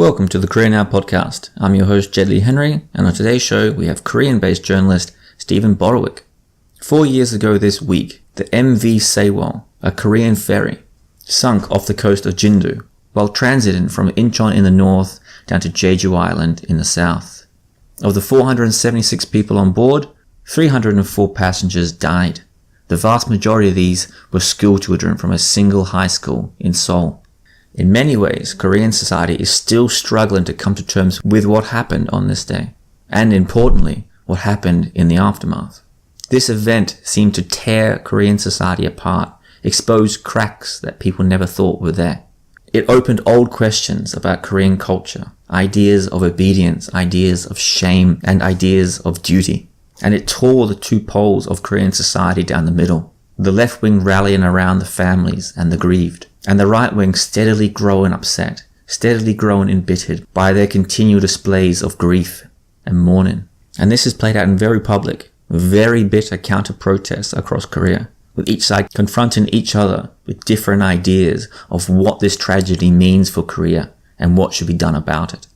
Welcome to the Korea Now podcast. I'm your host Jed Lea-Henry, and on today's show we have Korean-based journalist Steven Borowiec. 4 years ago this week, the MV Sewol, a Korean ferry, sunk off the coast of Jindu while transiting from Incheon in the north down to Jeju Island in the south. Of the 476 people on board, 304 passengers died. The vast majority of these were school children from a single high school in Seoul. In many ways, Korean society is still struggling to come to terms with what happened on this day, and importantly, what happened in the aftermath. This event seemed to tear Korean society apart, expose cracks that people never thought were there. It opened old questions about Korean culture, ideas of obedience, ideas of shame, and ideas of duty. And it tore the two poles of Korean society down the middle. The left wing rallying around the families and the grieved, and the right wing steadily growing upset, steadily growing embittered by their continual displays of grief and mourning. And this is played out in very public, with very bitter counter-protests across Korea, with each side confronting each other with different ideas of what this tragedy means for Korea and what should be done about it.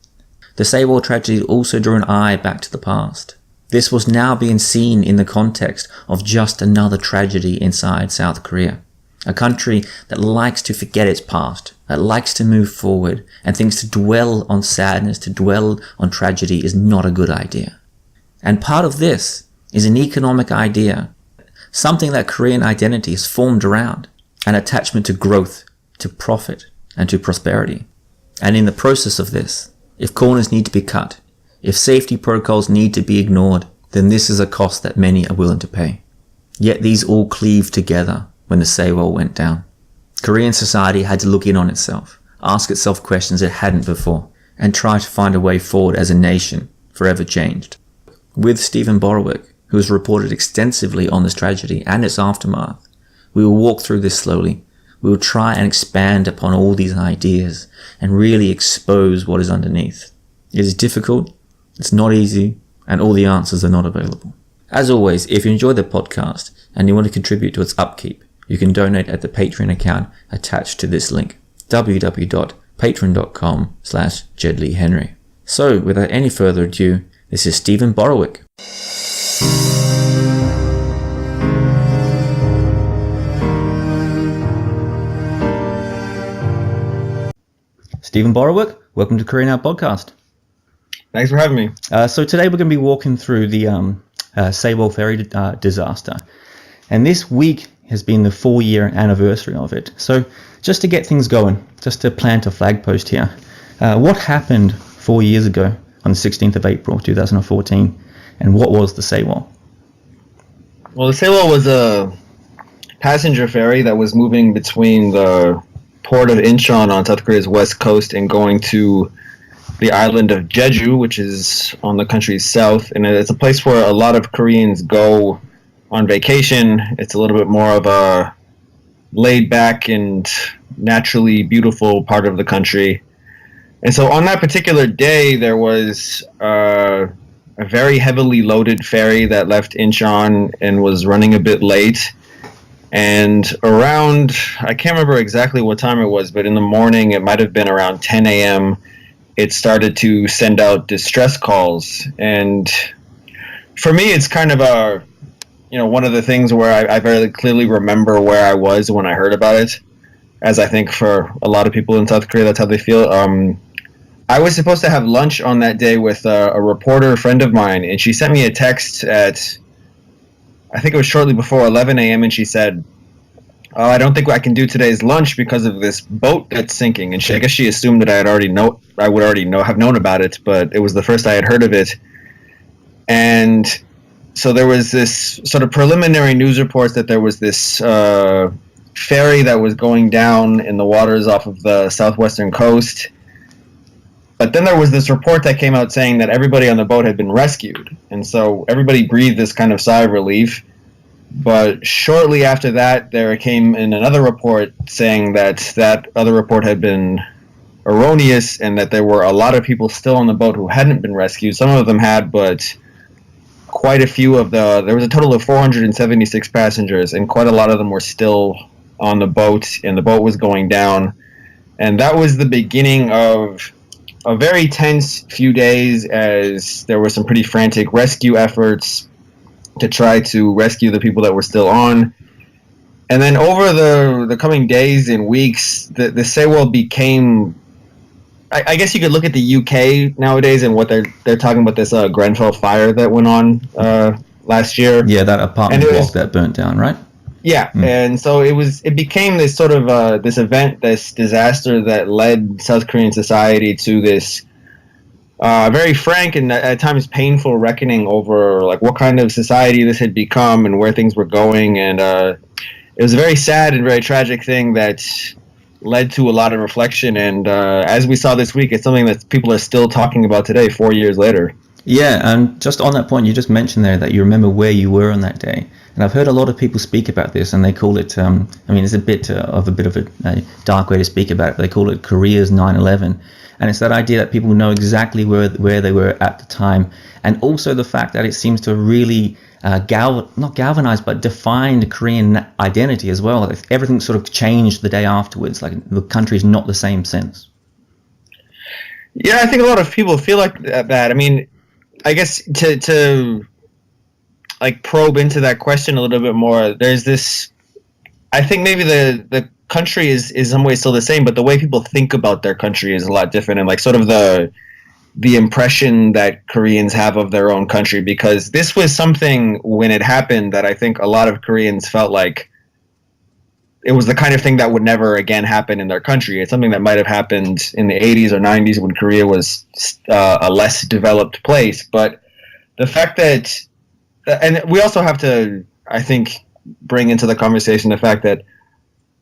The Sewol tragedy also drew an eye back to the past. This was now being seen in the context of just another tragedy inside South Korea. A country that likes to forget its past, that likes to move forward, and thinks to dwell on sadness, to dwell on tragedy is not a good idea. And part of this is an economic idea, something that Korean identity is formed around, an attachment to growth, to profit, and to prosperity. And in the process of this, if corners need to be cut, if safety protocols need to be ignored, then this is a cost that many are willing to pay. Yet these all cleaved together when the Sewol went down. Korean society had to look in on itself, ask itself questions it hadn't before, and try to find a way forward as a nation forever changed. With Steven Borowiec, who has reported extensively on this tragedy and its aftermath, we will walk through this slowly. We will try and expand upon all these ideas and really expose what is underneath. It is difficult, it's not easy, and all the answers are not available. As always, if you enjoy the podcast and you want to contribute to its upkeep, you can donate at the Patreon account attached to this link, www.patreon.com/Jed Lea-Henry. So, without any further ado, this is Steven Borowiec. Steven Borowiec, welcome to Korea Now podcast. Thanks for having me. So today we're going to be walking through the Sewol ferry disaster. And this week has been the 4-year anniversary of it. So just to get things going, just to plant a flag post here, what happened 4 years ago on the 16th of April 2014, and what was the Sewol? Well, the Sewol was a passenger ferry that was moving between the port of Incheon on South Korea's west coast and going to the island of Jeju, which is on the country's south, and it's a place where a lot of Koreans go on vacation. It's a little bit more of a laid-back and naturally beautiful part of the country. And so on that particular day, there was a very heavily loaded ferry that left Incheon and was running a bit late. And around, I can't remember exactly what time it was, but in the morning, it might have been around 10 a.m., it started to send out distress calls. And for me, it's kind of one of the things where I very clearly remember where I was when I heard about it, as I think for a lot of people in South Korea, that's how they feel. I was supposed to have lunch on that day with a reporter friend of mine, and she sent me a text at, I think it was shortly before 11 a.m., and she said, "Oh, I don't think I can do today's lunch because of this boat that's sinking." And I guess she assumed that I would already have known about it, but it was the first I had heard of it. And so there was this sort of preliminary news reports that there was this ferry that was going down in the waters off of the southwestern coast. But then there was this report that came out saying that everybody on the boat had been rescued. And so everybody breathed this kind of sigh of relief. But shortly after that, there came in another report saying that other report had been erroneous and that there were a lot of people still on the boat who hadn't been rescued. Some of them had, but quite a few there was a total of 476 passengers, and quite a lot of them were still on the boat, and the boat was going down. And that was the beginning of a very tense few days as there were some pretty frantic rescue efforts to try to rescue the people that were still on. And then over the coming days and weeks, the Sewol became, I guess you could look at the UK nowadays and what they're talking about, this Grenfell fire that went on last year. Yeah, that apartment block that burnt down, right? Yeah, and so it became this sort of this event, this disaster that led South Korean society to this very frank and at times painful reckoning over like what kind of society this had become and where things were going. And it was a very sad and very tragic thing that led to a lot of reflection. And as we saw this week, it's something that people are still talking about today, 4 years later. Yeah, and just on that point, you just mentioned there that you remember where you were on that day. And I've heard a lot of people speak about this, and they call it, I mean, it's a bit of a dark way to speak about it, but they call it Korea's 9/11. And it's that idea that people know exactly where they were at the time. And also the fact that it seems to really not galvanize, but define Korean identity as well. Like everything sort of changed the day afterwards. Like the country's not the same since. Yeah, I think a lot of people feel like that. I mean, I guess to like probe into that question a little bit more, there's this, I think maybe the country is in some ways still the same, but the way people think about their country is a lot different, and like sort of the impression that Koreans have of their own country, because this was something when it happened that I think a lot of Koreans felt like it was the kind of thing that would never again happen in their country. It's something that might have happened in the 80s or 90s when Korea was a less developed place. But the fact that, and we also have to, I think, bring into the conversation the fact that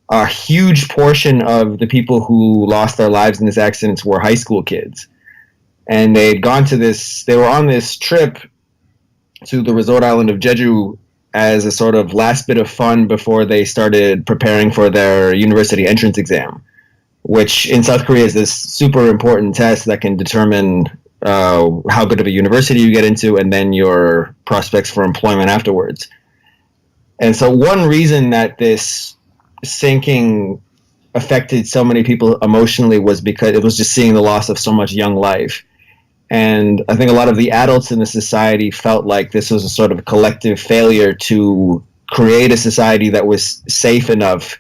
a huge portion of the people who lost their lives in this accident were high school kids. And they were on this trip to the resort island of Jeju as a sort of last bit of fun before they started preparing for their university entrance exam, which in South Korea is this super important test that can determine how good of a university you get into and then your prospects for employment afterwards. And so one reason that this sinking affected so many people emotionally was because it was just seeing the loss of so much young life. And I think a lot of the adults in the society felt like this was a sort of collective failure to create a society that was safe enough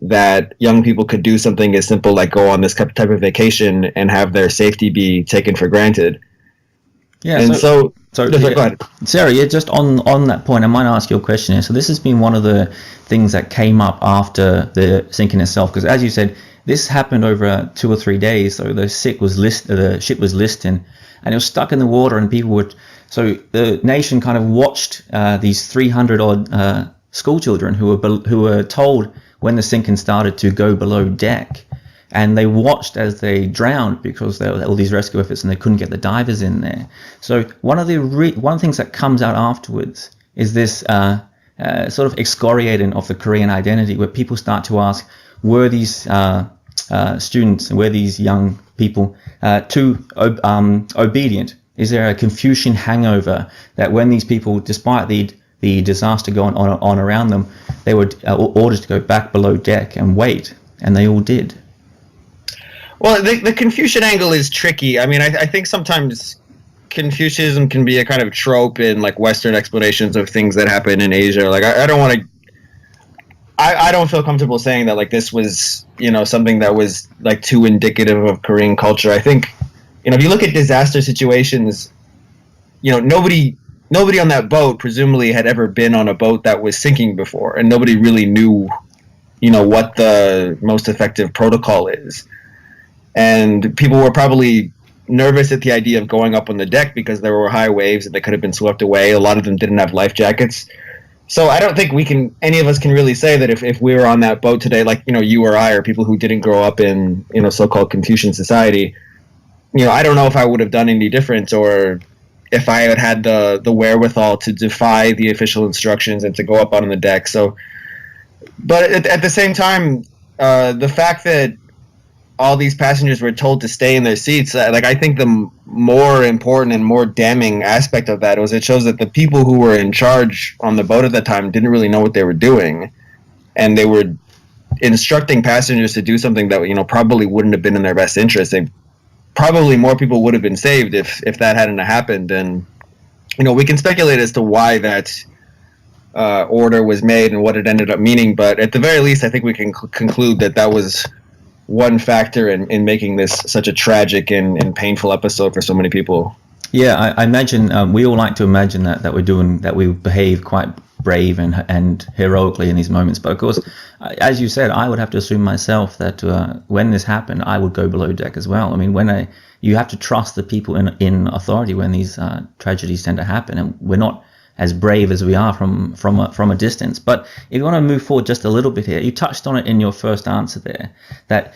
that young people could do something as simple like go on this type of vacation and have their safety be taken for granted. Yeah, and so go ahead. Sarah, yeah, just on that point, I might ask you a question here. So this has been one of the things that came up after the sinking itself, because as you said, this happened over 2 or 3 days. So the ship was listing, and it was stuck in the water, and people would. So the nation kind of watched these 300 odd school children who were told when the sinking started to go below deck. And they watched as they drowned because there were all these rescue efforts and they couldn't get the divers in there. So one of the things that comes out afterwards is this sort of excoriating of the Korean identity, where people start to ask, were these students, were these young people too obedient? Is there a Confucian hangover that when these people, despite the disaster going on around them, they were ordered to go back below deck and wait, and they all did? Well, the Confucian angle is tricky. I mean, I think sometimes Confucianism can be a kind of trope in like Western explanations of things that happen in Asia. Like, I don't want to. I don't feel comfortable saying that like this was, something that was like too indicative of Korean culture. I think, if you look at disaster situations, nobody on that boat presumably had ever been on a boat that was sinking before, and nobody really knew, what the most effective protocol is. And people were probably nervous at the idea of going up on the deck because there were high waves and they could have been swept away. A lot of them didn't have life jackets. So I don't think any of us can really say that if we were on that boat today, like, you or I, or people who didn't grow up in, so-called Confucian society, I don't know if I would have done any different, or if I had the wherewithal to defy the official instructions and to go up on the deck. So, but at the same time, the fact that all these passengers were told to stay in their seats, I think the more important and more damning aspect of that was it shows that the people who were in charge on the boat at the time didn't really know what they were doing, and they were instructing passengers to do something that probably wouldn't have been in their best interest. They probably more people would have been saved if that hadn't happened. And we can speculate as to why that order was made and what it ended up meaning, but at the very least, I think we can conclude that was one factor in making this such a tragic and painful episode for so many people. Yeah, I imagine we all like to imagine that we behave quite brave and heroically in these moments. But of course, as you said, I would have to assume myself that when this happened, I would go below deck as well. I mean, you have to trust the people in authority when these tragedies tend to happen, and we're not as brave as we are from a distance. But if you want to move forward just a little bit here, you touched on it in your first answer there, that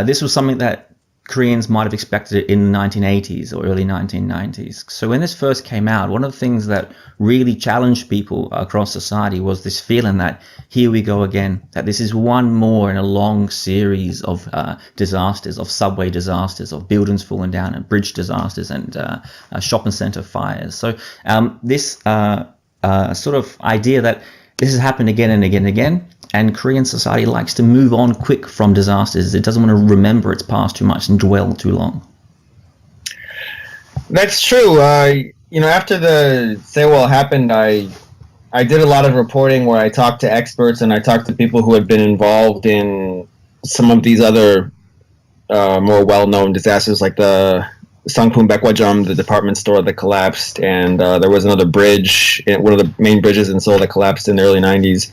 this was something that Koreans might have expected in the 1980s or early 1990s. So when this first came out, one of the things that really challenged people across society was this feeling that here we go again, that this is one more in a long series of disasters, of subway disasters, of buildings falling down and bridge disasters and shopping center fires. So this sort of idea that this has happened again and again and again, and Korean society likes to move on quick from disasters. It doesn't want to remember its past too much and dwell too long. That's true. After the Sewol happened, I did a lot of reporting where I talked to experts and I talked to people who had been involved in some of these other more well-known disasters, like the Sangpum Baekwajam, the department store that collapsed, and there was another bridge, one of the main bridges in Seoul that collapsed in the early 90s.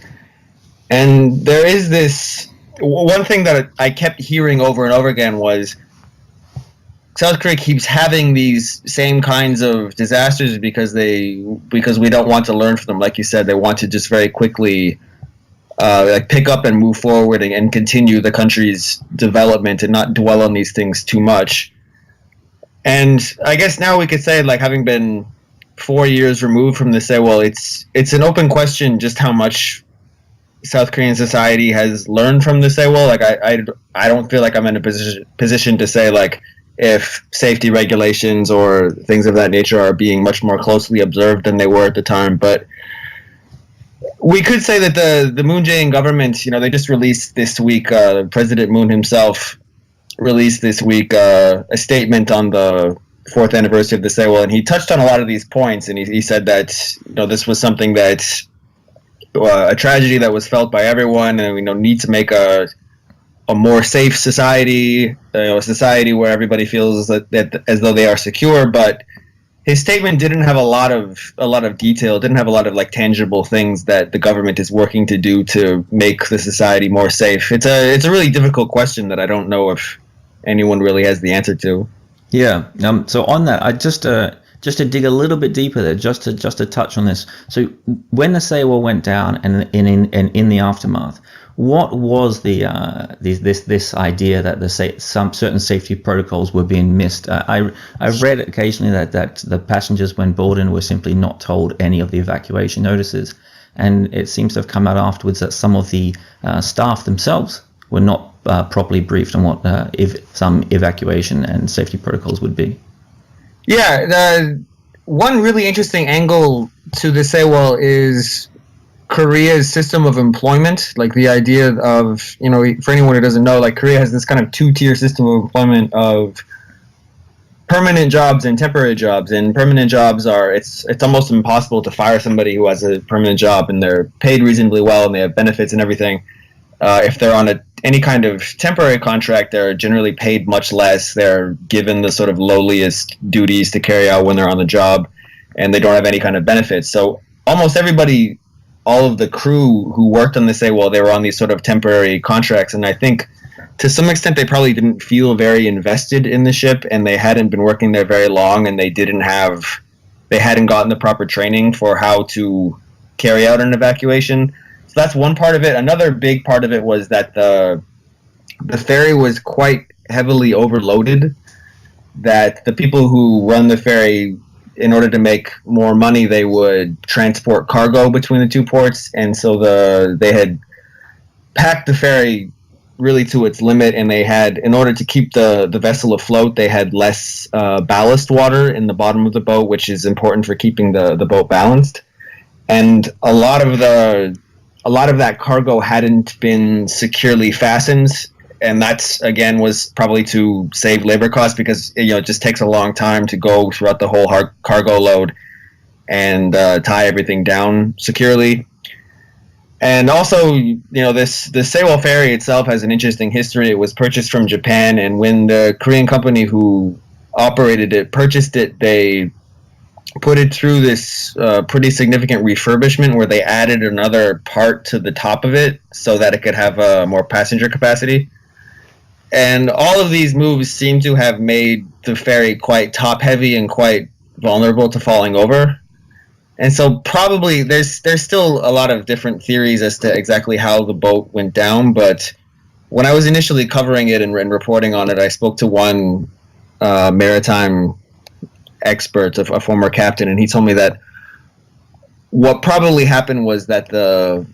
And there is this one thing that I kept hearing over and over again was South Korea keeps having these same kinds of disasters because we don't want to learn from them. Like you said, they want to just very quickly pick up and move forward and continue the country's development and not dwell on these things too much. And I guess now we could say, like, having been 4 years removed from the Sewol, it's an open question just how much South Korean society has learned from the Sewol. Like, I don't feel like I'm in a position to say, like, if safety regulations or things of that nature are being much more closely observed than they were at the time. But we could say that the Moon Jae-in government, they just released this week, President Moon himself released this week a statement on the 4th anniversary of the Sewol, and he touched on a lot of these points, and he said that this was something that a tragedy that was felt by everyone, and we need to make a more safe society, a society where everybody feels that as though they are secure. But his statement didn't have a lot of detail, didn't have a lot of tangible things that the government is working to do to make the society more safe. It's a really difficult question that I don't know if anyone really has the answer to. Yeah. So on that, I just to dig a little bit deeper there, just to touch on this. So when the Sewol went down and in the aftermath, what was this idea that some certain safety protocols were being missed? I've read occasionally that the passengers when boarding were simply not told any of the evacuation notices, and it seems to have come out afterwards that some of the staff themselves were not properly briefed on what some evacuation and safety protocols would be. Yeah, one really interesting angle to the Sewol is Korea's system of employment. Like the idea of, for anyone who doesn't know, like Korea has this kind of two-tier system of employment of permanent jobs and temporary jobs. And permanent jobs it's almost impossible to fire somebody who has a permanent job, and they're paid reasonably well and they have benefits and everything. If they're on any kind of temporary contract, they're generally paid much less. They're given the sort of lowliest duties to carry out when they're on the job, and they don't have any kind of benefits. So almost everybody, all of the crew who worked on the Sewol, they were on these sort of temporary contracts, and I think to some extent they probably didn't feel very invested in the ship, and they hadn't been working there very long, and they hadn't gotten the proper training for how to carry out an evacuation. So that's one part of it. Another big part of it was that the ferry was quite heavily overloaded, that the people who run the ferry, in order to make more money, they would transport cargo between the two ports, and so they had packed the ferry really to its limit, and they had, in order to keep the vessel afloat, they had less ballast water in the bottom of the boat, which is important for keeping the boat balanced. And a lot of that cargo hadn't been securely fastened, and that's again was probably to save labor costs because it just takes a long time to go throughout the whole cargo load and tie everything down securely. And also, the Sewol ferry itself has an interesting history. It was purchased from Japan, and when the Korean company who operated it purchased it, they put it through this pretty significant refurbishment where they added another part to the top of it so that it could have more passenger capacity. And all of these moves seem to have made the ferry quite top-heavy and quite vulnerable to falling over. And so probably there's still a lot of different theories as to exactly how the boat went down. But when I was initially covering it and reporting on it, I spoke to one maritime expert, a former captain, and he told me that what probably happened was that the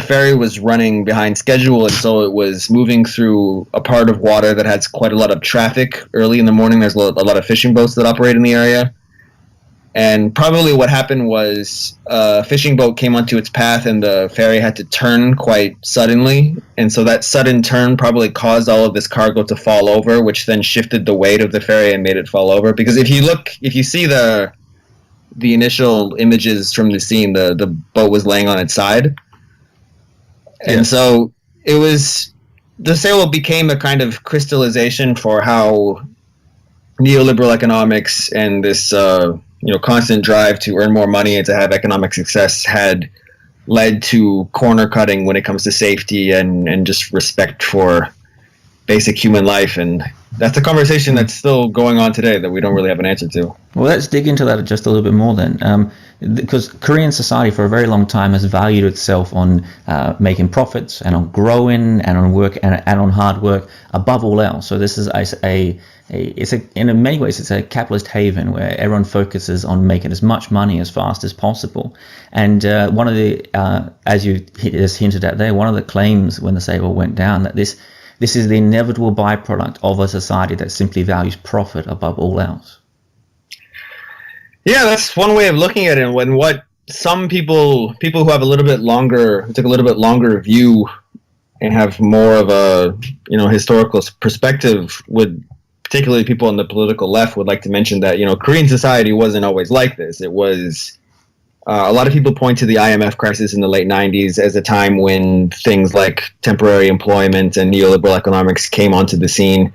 ferry was running behind schedule, and so it was moving through a part of water that has quite a lot of traffic early in the morning. There's a lot of fishing boats that operate in the area. And probably what happened was a fishing boat came onto its path and the ferry had to turn quite suddenly. And so that sudden turn probably caused all of this cargo to fall over, which then shifted the weight of the ferry and made it fall over. Because if you see the initial images from the scene, the boat was laying on its side. And so the Sewol became a kind of crystallization for how neoliberal economics and this constant drive to earn more money and to have economic success had led to corner cutting when it comes to safety and just respect for basic human life. And that's a conversation that's still going on today that we don't really have an answer to. Well, let's dig into that just a little bit more then. Because Korean society for a very long time has valued itself on making profits and on growing and on work and on hard work above all else. So this is in many ways it's a capitalist haven where everyone focuses on making as much money as fast as possible. And one of the, as you just hinted at there, one of the claims when the Sewol went down that this is the inevitable byproduct of a society that simply values profit above all else. Yeah, that's one way of looking at it. When what some people who have took a little bit longer view and have more of a historical perspective would, particularly people on the political left, would like to mention that Korean society wasn't always like this. It was a lot of people point to the IMF crisis in the late 90s as a time when things like temporary employment and neoliberal economics came onto the scene.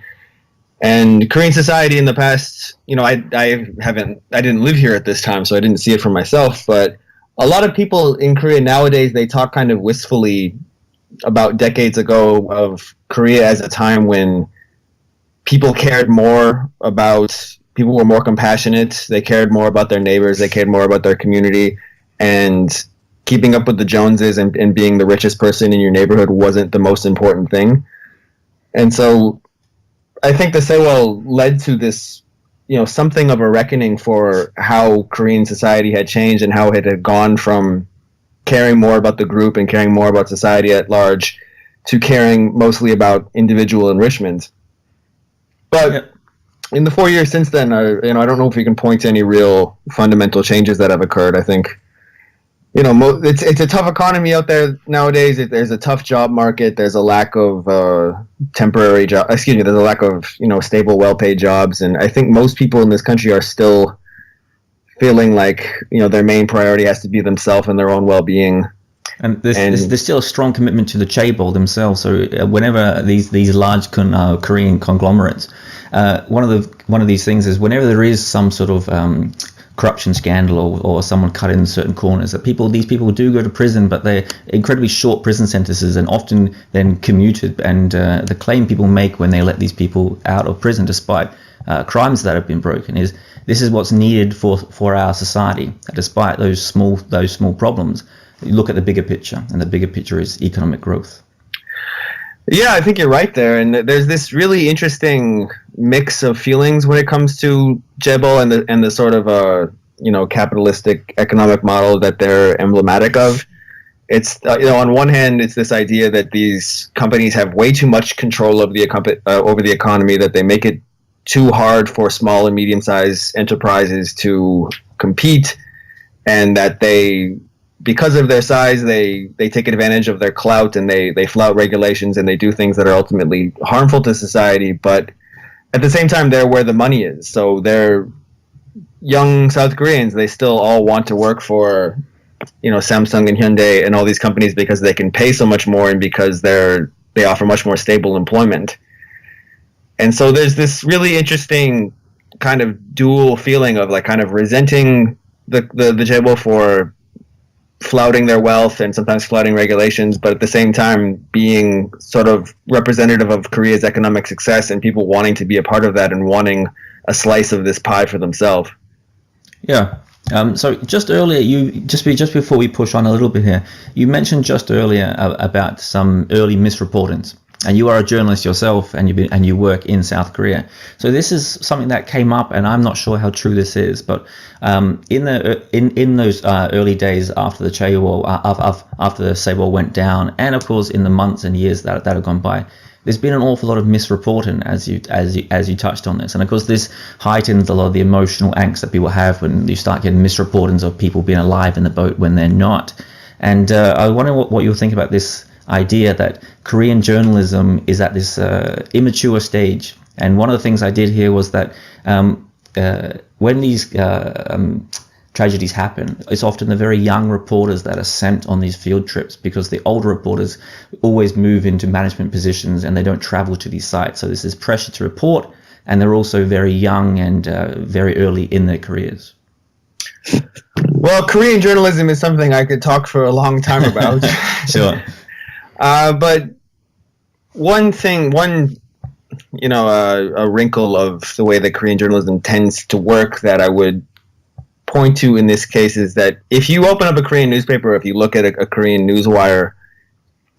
And Korean society in the past, I didn't live here at this time, so I didn't see it for myself. But a lot of people in Korea nowadays, they talk kind of wistfully about decades ago of Korea as a time when people were more compassionate, they cared more about their neighbors, they cared more about their community, and keeping up with the Joneses and being the richest person in your neighborhood wasn't the most important thing. And so I think the Sewol led to this, something of a reckoning for how Korean society had changed and how it had gone from caring more about the group and caring more about society at large to caring mostly about individual enrichment. But in the 4 years since then, I don't know if you can point to any real fundamental changes that have occurred. I think, it's a tough economy out there nowadays. There's a tough job market. There's a lack of there's a lack of stable, well-paid jobs, and I think most people in this country are still feeling like their main priority has to be themselves and their own well-being. And there's still a strong commitment to the chaebol themselves. So whenever these large Korean conglomerates, one of these things is whenever there is some sort of corruption scandal or someone cut in certain corners, that these people do go to prison, but they're incredibly short prison sentences and often then commuted. And the claim people make when they let these people out of prison, despite crimes that have been broken, is this is what's needed for our society. Despite those small problems, you look at the bigger picture, and the bigger picture is economic growth. Yeah, I think you're right there. And there's this really interesting mix of feelings when it comes to chaebol and the sort of capitalistic economic model that they're emblematic of. It's on one hand, it's this idea that these companies have way too much control of over the economy, that they make it too hard for small and medium-sized enterprises to compete, and that they because of their size, they take advantage of their clout, and they flout regulations, and they do things that are ultimately harmful to society. But at the same time, they're where the money is. So they're young South Koreans. They still all want to work for, Samsung and Hyundai and all these companies because they can pay so much more, and because they offer much more stable employment. And so there's this really interesting kind of dual feeling of like kind of resenting the Jae-in for flouting their wealth and sometimes flouting regulations, but at the same time being sort of representative of Korea's economic success and people wanting to be a part of that and wanting a slice of this pie for themselves. Yeah. So just earlier, just before we push on a little bit here, you mentioned just earlier about some early misreportings. And you are a journalist yourself, and you work in South Korea. So this is something that came up, and I'm not sure how true this is, but in those early days after the Sewol, after the Sewol went down, and of course in the months and years that have gone by, there's been an awful lot of misreporting, as you touched on this, and of course this heightens a lot of the emotional angst that people have when you start getting misreportings of people being alive in the boat when they're not. And I wonder what you think about this idea that Korean journalism is at this immature stage. And one of the things I did here was that when these tragedies happen, it's often the very young reporters that are sent on these field trips, because the older reporters always move into management positions and they don't travel to these sites. So there's this pressure to report, and they're also very young and very early in their careers. Well, Korean journalism is something I could talk for a long time about. Sure. But a wrinkle of the way that Korean journalism tends to work that I would point to in this case is that if you open up a Korean newspaper, if you look at a Korean newswire,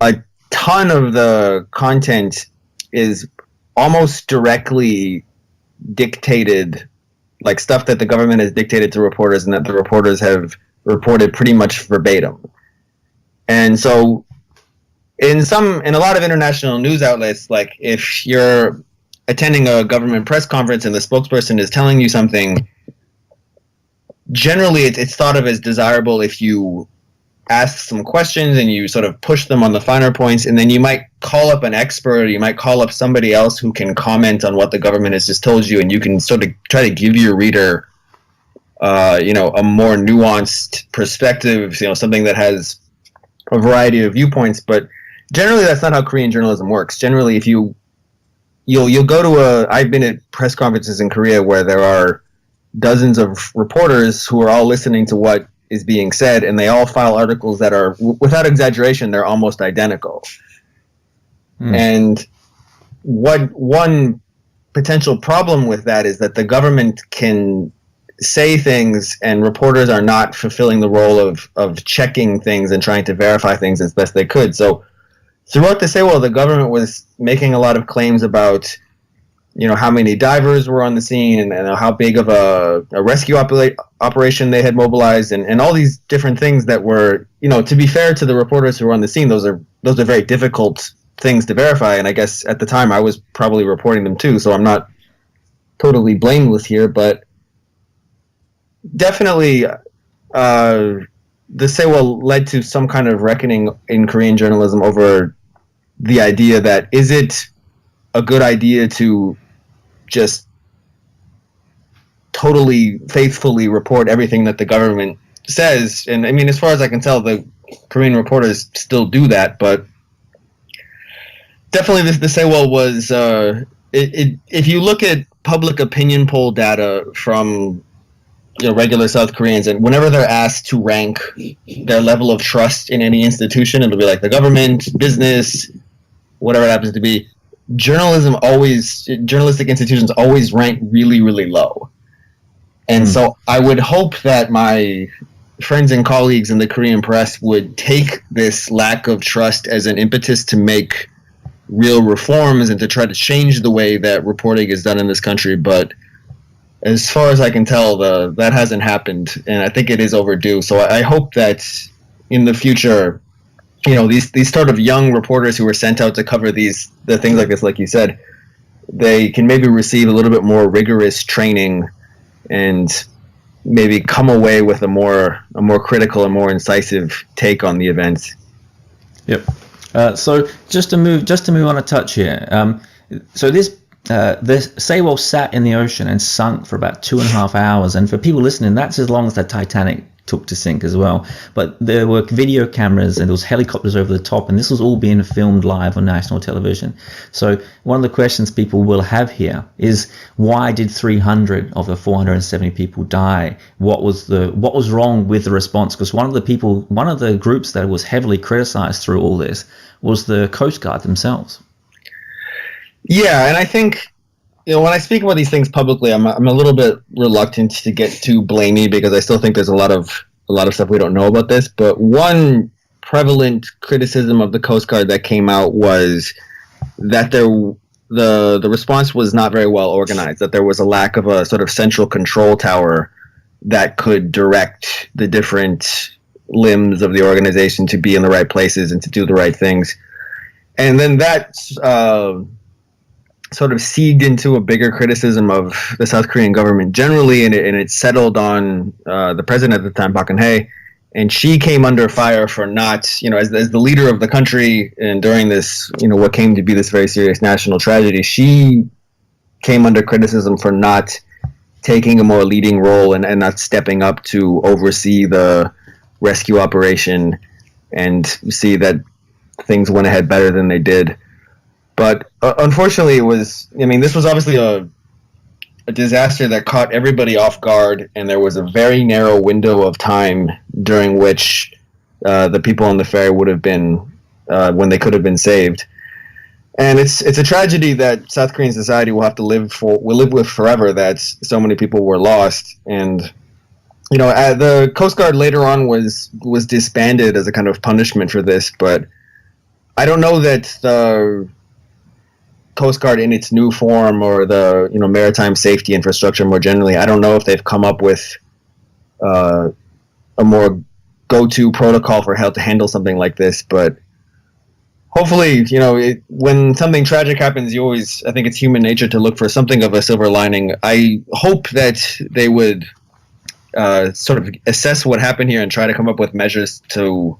a ton of the content is almost directly dictated, like stuff that the government has dictated to reporters and that the reporters have reported pretty much verbatim. And so in a lot of international news outlets, like if you're attending a government press conference and the spokesperson is telling you something, generally it's thought of as desirable if you ask some questions and you sort of push them on the finer points, and then you might call up an expert, or you might call up somebody else who can comment on what the government has just told you, and you can sort of try to give your reader a more nuanced perspective, something that has a variety of viewpoints. But generally, that's not how Korean journalism works. Generally, if you'll go to I've been at press conferences in Korea where there are dozens of reporters who are all listening to what is being said, and they all file articles that are, without exaggeration, they're almost identical. And one potential problem with that is that the government can say things and reporters are not fulfilling the role of checking things and trying to verify things as best they could. So throughout the Sewol, the government was making a lot of claims about how many divers were on the scene and how big of a rescue operation they had mobilized, and all these different things that were, to be fair to the reporters who were on the scene, those are very difficult things to verify. And I guess at the time I was probably reporting them too, so I'm not totally blameless here, but definitely the Sewol led to some kind of reckoning in Korean journalism over the idea that, is it a good idea to just totally faithfully report everything that the government says? And I mean, as far as I can tell, the Korean reporters still do that, but definitely the Sewol was, if you look at public opinion poll data from regular South Koreans, and whenever they're asked to rank their level of trust in any institution, it'll be like the government, business, whatever it happens to be. Journalistic institutions always rank really, really low. And so I would hope that my friends and colleagues in the Korean press would take this lack of trust as an impetus to make real reforms and to try to change the way that reporting is done in this country. But as far as I can tell, that hasn't happened, and I think it is overdue. So I hope that in the future, these sort of young reporters who were sent out to cover the things like this, like you said, they can maybe receive a little bit more rigorous training and maybe come away with a more critical and more incisive take on the events. Yep. So just to move on a touch here. So this Sewol sat in the ocean and sunk for about 2.5 hours, and for people listening, that's as long as the Titanic took to sink as well. But there were video cameras and there was helicopters over the top, and this was all being filmed live on national television. So one of the questions people will have here is, why did 300 of the 470 people die? What was wrong with the response? Because one of the groups that was heavily criticized through all this was the Coast Guard themselves. Yeah, and I think, when I speak about these things publicly, I'm a little bit reluctant to get too blamey, because I still think there's a lot of stuff we don't know about this. But one prevalent criticism of the Coast Guard that came out was that the response was not very well organized, that there was a lack of a sort of central control tower that could direct the different limbs of the organization to be in the right places and to do the right things. And then that sort of seeped into a bigger criticism of the South Korean government generally, and it settled on the president at the time, Park Geun-Hye, and she came under fire for not, as the leader of the country, and during this, what came to be this very serious national tragedy, she came under criticism for not taking a more leading role and not stepping up to oversee the rescue operation and see that things went ahead better than they did. But unfortunately, this was obviously a disaster that caught everybody off guard, and there was a very narrow window of time during which the people on the ferry would have been, when they could have been saved. And it's a tragedy that South Korean society will live with forever, that so many people were lost. And the Coast Guard later on was disbanded as a kind of punishment for this, but I don't know that the Coast Guard in its new form, or the maritime safety infrastructure more generally, I don't know if they've come up with a more go-to protocol for how to handle something like this. But hopefully, when something tragic happens, I think it's human nature to look for something of a silver lining. I hope that they would sort of assess what happened here and try to come up with measures to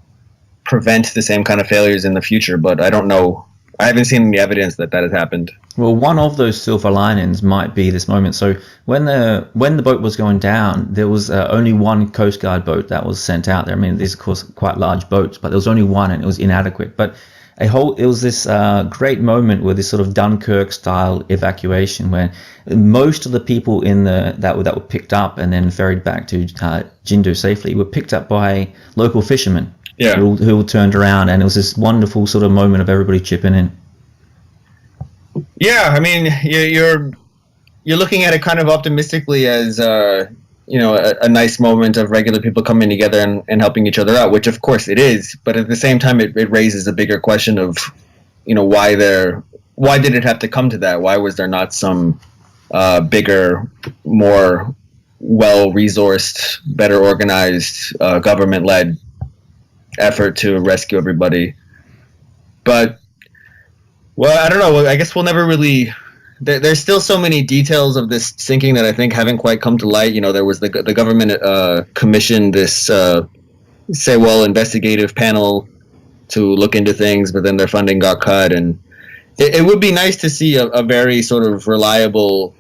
prevent the same kind of failures in the future. But I don't know. I haven't seen any evidence that has happened. Well, one of those silver linings might be this moment. So when the boat was going down, there was only one Coast Guard boat that was sent out there. I mean, these, of course, quite large boats, but there was only one, and it was inadequate. But it was this great moment with this sort of Dunkirk-style evacuation, where most of the people that were picked up and then ferried back to Jindu safely were picked up by local fishermen. Yeah. Who turned around, and it was this wonderful sort of moment of everybody chipping in. Yeah, I mean, you're looking at it kind of optimistically as a nice moment of regular people coming together and helping each other out, which of course it is. But at the same time, it raises a bigger question of, why did it have to come to that? Why was there not some bigger, more well-resourced, better organized, government-led effort to rescue everybody? But I don't know. I guess we'll never really. There's still so many details of this sinking that I think haven't quite come to light. There was the government commissioned this Sewol investigative panel to look into things, but then their funding got cut, and it would be nice to see a very sort of reliable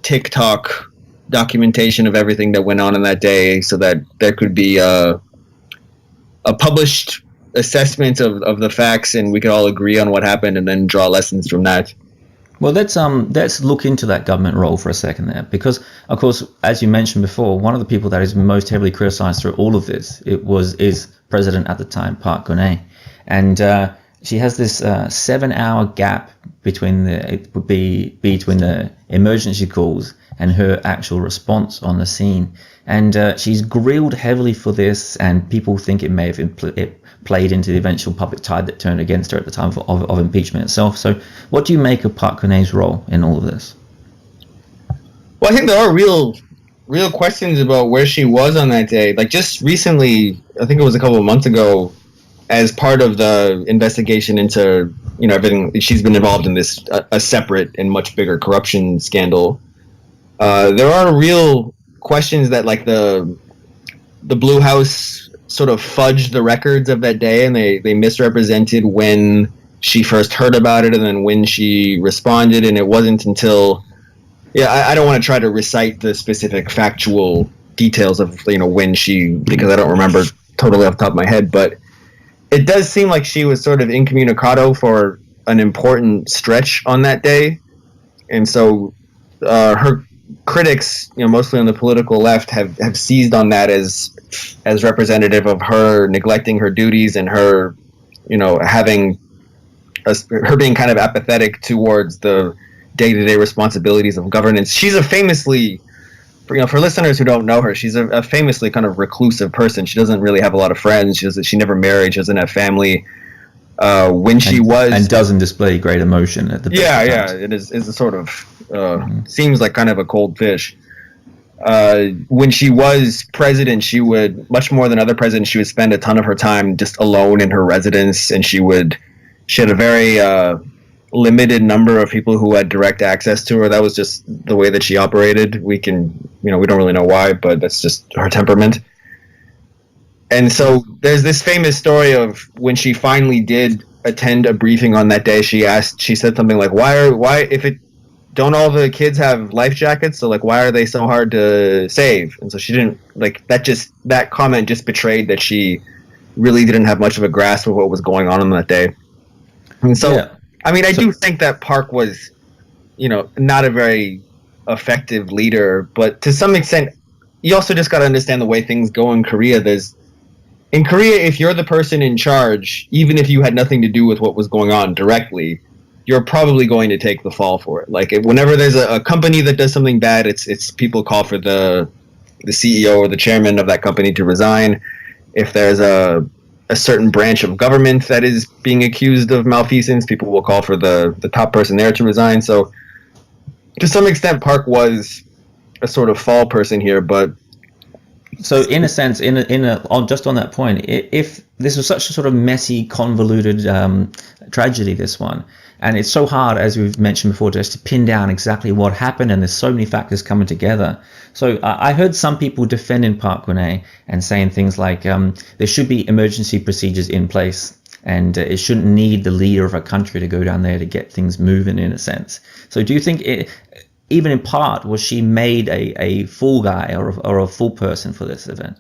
TikTok documentation of everything that went on that day, so that there could be a published assessment of the facts, and we could all agree on what happened and then draw lessons from that. Well, let's look into that government role for a second there, because, of course, as you mentioned before, one of the people that is most heavily criticized through all of this is President at the time, Park Geun-Hye, and she has this 7-hour gap between the emergency calls and her actual response on the scene. And she's grilled heavily for this, and people think it may have played into the eventual public tide that turned against her at the time of impeachment itself. So what do you make of Park Geun-Hye's role in all of this? Well, I think there are real questions about where she was on that day. Like, just recently, I think it was a couple of months ago, as part of the investigation into everything, she's been involved in this a separate and much bigger corruption scandal. There are real questions that like the Blue House sort of fudged the records of that day, and they misrepresented when she first heard about it and then when she responded, and it wasn't until I don't want to try to recite the specific factual details of when she, because I don't remember totally off the top of my head, but it does seem like she was sort of incommunicado for an important stretch on that day, and so her critics, mostly on the political left, have seized on that as representative of her neglecting her duties and her, having her being kind of apathetic towards the day-to-day responsibilities of governance. She's a famously, for listeners who don't know her, she's a famously kind of reclusive person. She doesn't really have a lot of friends. She never married. She doesn't have family. And doesn't display great emotion at the best it is a sort of seems like kind of a cold fish. When she was president, she would, much more than other presidents, she would spend a ton of her time just alone in her residence, and she had a very limited number of people who had direct access to her. That was just the way that she operated. We don't really know why, but that's just her temperament. And so there's this famous story of when she finally did attend a briefing on that day. She said something like, don't all the kids have life jackets? So why are they so hard to save? And so she didn't that comment just betrayed that she really didn't have much of a grasp of what was going on that day. And so, I do think that Park was, not a very effective leader, but to some extent, you also just got to understand the way things go in Korea. In Korea, if you're the person in charge, even if you had nothing to do with what was going on directly, you're probably going to take the fall for it. Whenever there's a company that does something bad, it's people call for the CEO or the chairman of that company to resign. If there's a certain branch of government that is being accused of malfeasance, people will call for the top person there to resign. So to some extent, Park was a sort of fall person here, but so in a sense, just on that point, if this was such a sort of messy, convoluted tragedy, this one, and it's so hard, as we've mentioned before, just to pin down exactly what happened, and there's so many factors coming together. So I heard some people defending Park Geun-Hye and saying things like there should be emergency procedures in place, and it shouldn't need the leader of a country to go down there to get things moving, in a sense. So do you think even in part, was she made a fool guy or a fool person for this event?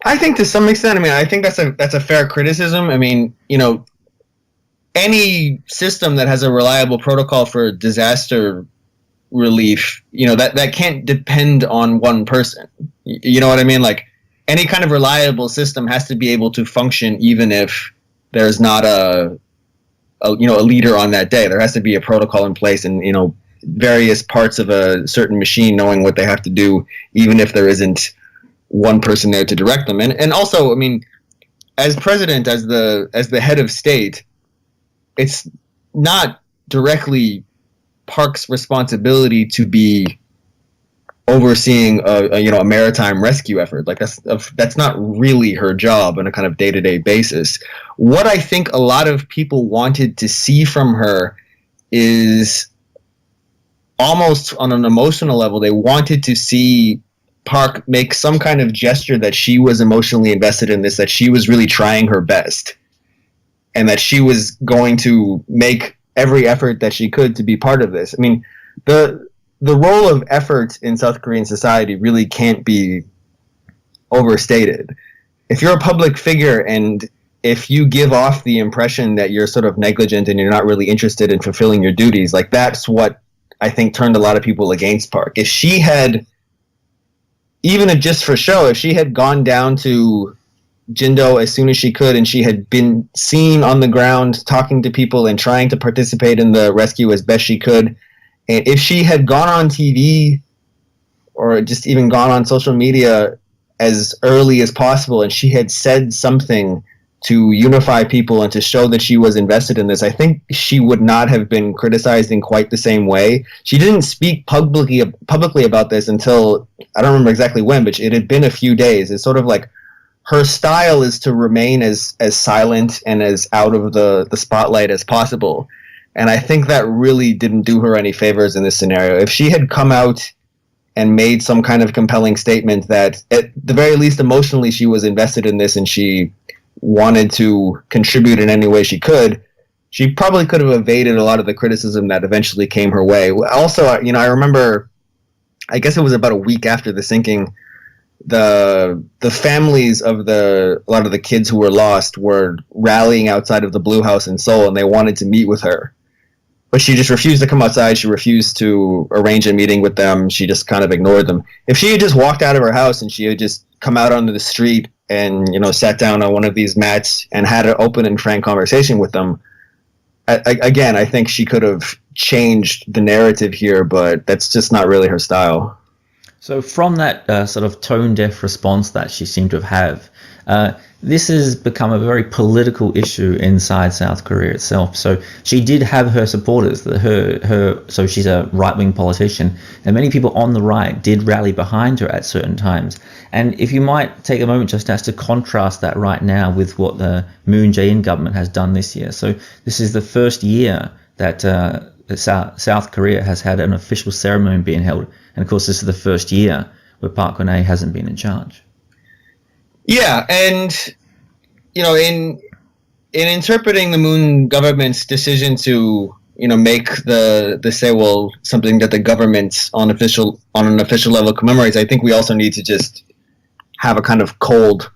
I think to some extent. I think that's a fair criticism. Any system that has a reliable protocol for disaster relief, that can't depend on one person. You know what I mean? Any kind of reliable system has to be able to function even if there's not a leader on that day. There has to be a protocol in place, and various parts of a certain machine knowing what they have to do, even if there isn't one person there to direct them. And also, as president, as the head of state, it's not directly Park's responsibility to be overseeing a maritime rescue effort. That's not really her job on a kind of day-to-day basis. What I think a lot of people wanted to see from her is, almost on an emotional level, they wanted to see Park make some kind of gesture that she was emotionally invested in this, that she was really trying her best, and that she was going to make every effort that she could to be part of this. The role of effort in South Korean society really can't be overstated. If you're a public figure and if you give off the impression that you're sort of negligent and you're not really interested in fulfilling your duties, that's what I think turned a lot of people against Park. If she had, even just for show, if she had gone down to Jindo as soon as she could, and she had been seen on the ground talking to people and trying to participate in the rescue as best she could, and if she had gone on TV or just even gone on social media as early as possible, and she had said something to unify people and to show that she was invested in this, I think she would not have been criticized in quite the same way. She didn't speak publicly about this until, I don't remember exactly when, but it had been a few days. It's sort of like her style is to remain as silent and as out of the spotlight as possible. And I think that really didn't do her any favors in this scenario. If she had come out and made some kind of compelling statement that, at the very least emotionally, she was invested in this and she wanted to contribute in any way she could, she probably could have evaded a lot of the criticism that eventually came her way. Also, I remember, I guess it was about a week after the sinking, the families of a lot of the kids who were lost were rallying outside of the Blue House in Seoul, and they wanted to meet with her. But she just refused to come outside. She refused to arrange a meeting with them. She just kind of ignored them. If she had just walked out of her house and she had just come out onto the street and, sat down on one of these mats and had an open and frank conversation with them, again, I think she could have changed the narrative here, but that's just not really her style. So from that sort of tone-deaf response that she seemed to have, this has become a very political issue inside South Korea itself. So she did have her supporters. So she's a right-wing politician, and many people on the right did rally behind her at certain times. And if you might take a moment just as to contrast that right now with what the Moon Jae-in government has done this year. So this is the first year that South Korea has had an official ceremony being held. And of course, this is the first year where Park Geun-Hye hasn't been in charge. Yeah, and in interpreting the Moon government's decision to make the Sewol something that the government on an official level commemorates, I think we also need to just have a kind of cold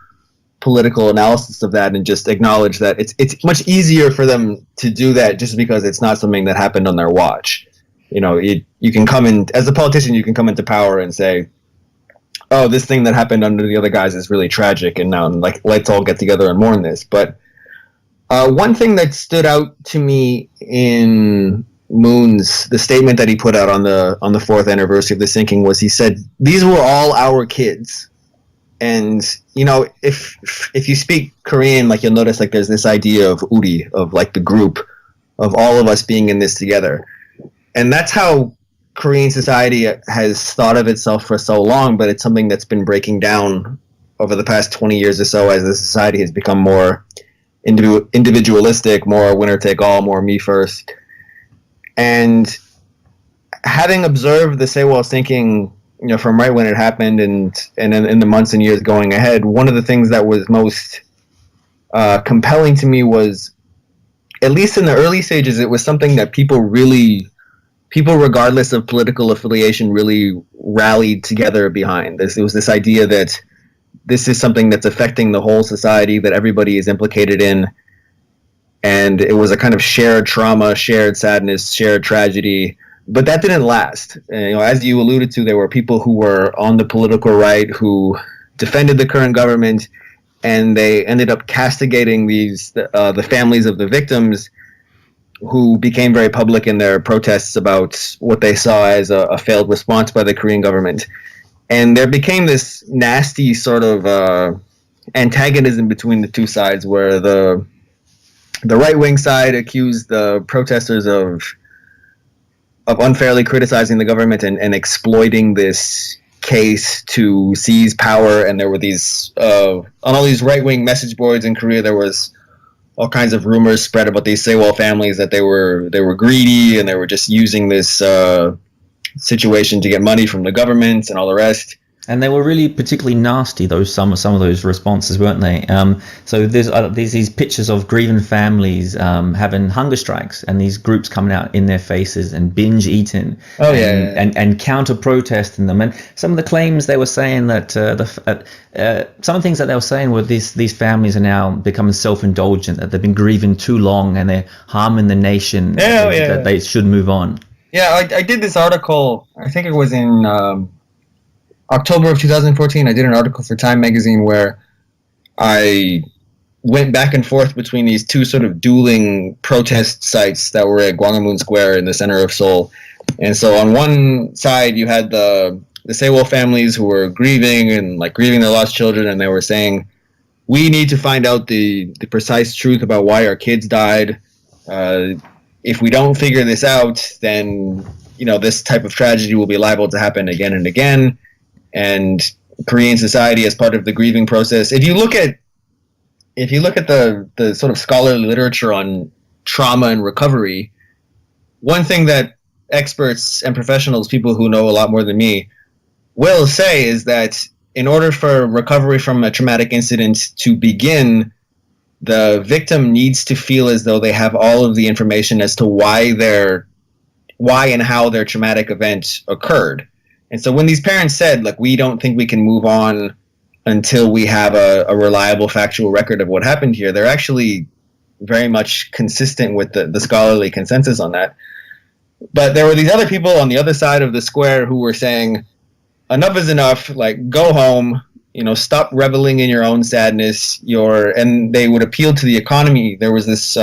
political analysis of that and just acknowledge that it's much easier for them to do that just because it's not something that happened on their watch. You can come in as a politician, you can come into power and say, oh, this thing that happened under the other guys is really tragic, and now let's all get together and mourn this. But one thing that stood out to me in the statement that he put out on the fourth anniversary of the sinking was, he said, these were all our kids. And if you speak Korean, you'll notice there's this idea of uri, of the group, of all of us being in this together. And that's how Korean society has thought of itself for so long, but it's something that's been breaking down over the past 20 years or so as the society has become more individualistic, more winner take all, more me first. And having observed the Sewol sinking, from right when it happened and in the months and years going ahead, one of the things that was most compelling to me was, at least in the early stages, it was something that people regardless of political affiliation really rallied together behind. It was this idea that this is something that's affecting the whole society, that everybody is implicated in, and it was a kind of shared trauma, shared sadness, shared tragedy. But that didn't last. As you alluded to, there were people who were on the political right who defended the current government, and they ended up castigating the families of the victims, who became very public in their protests about what they saw as a failed response by the Korean government. And there became this nasty sort of antagonism between the two sides, where the right-wing side accused the protesters of unfairly criticizing the government and exploiting this case to seize power. And there were these on all these right-wing message boards in Korea, there was all kinds of rumors spread about these Sewol families, that they were greedy and they were just using this situation to get money from the government and all the rest. And they were really particularly nasty, some of those responses, weren't they? So there's these pictures of grieving families having hunger strikes, and these groups coming out in their faces and binge eating, and counter protesting them. And some of the claims they were saying that some of the things that they were saying were these families are now becoming self-indulgent, that they've been grieving too long and they're harming the nation, that they should move on. Yeah, I did this article. I think it was in October of 2014, I did an article for Time magazine where I went back and forth between these two sort of dueling protest sites that were at Gwanghwamun Square in the center of Seoul. And so on one side, you had the Sewol families who were grieving and grieving their lost children, and they were saying, we need to find out the precise truth about why our kids died. If we don't figure this out, then this type of tragedy will be liable to happen again and again. And Korean society, as part of the grieving process, if you look at the sort of scholarly literature on trauma and recovery, one thing that experts and professionals, people who know a lot more than me, will say is that in order for recovery from a traumatic incident to begin, the victim needs to feel as though they have all of the information as to why and how their traumatic event occurred. And so when these parents said, like, we don't think we can move on until we have a reliable factual record of what happened here, they're actually very much consistent with the scholarly consensus on that. But there were these other people on the other side of the square who were saying, enough is enough, like, go home, stop reveling in your own sadness. And they would appeal to the economy. There was this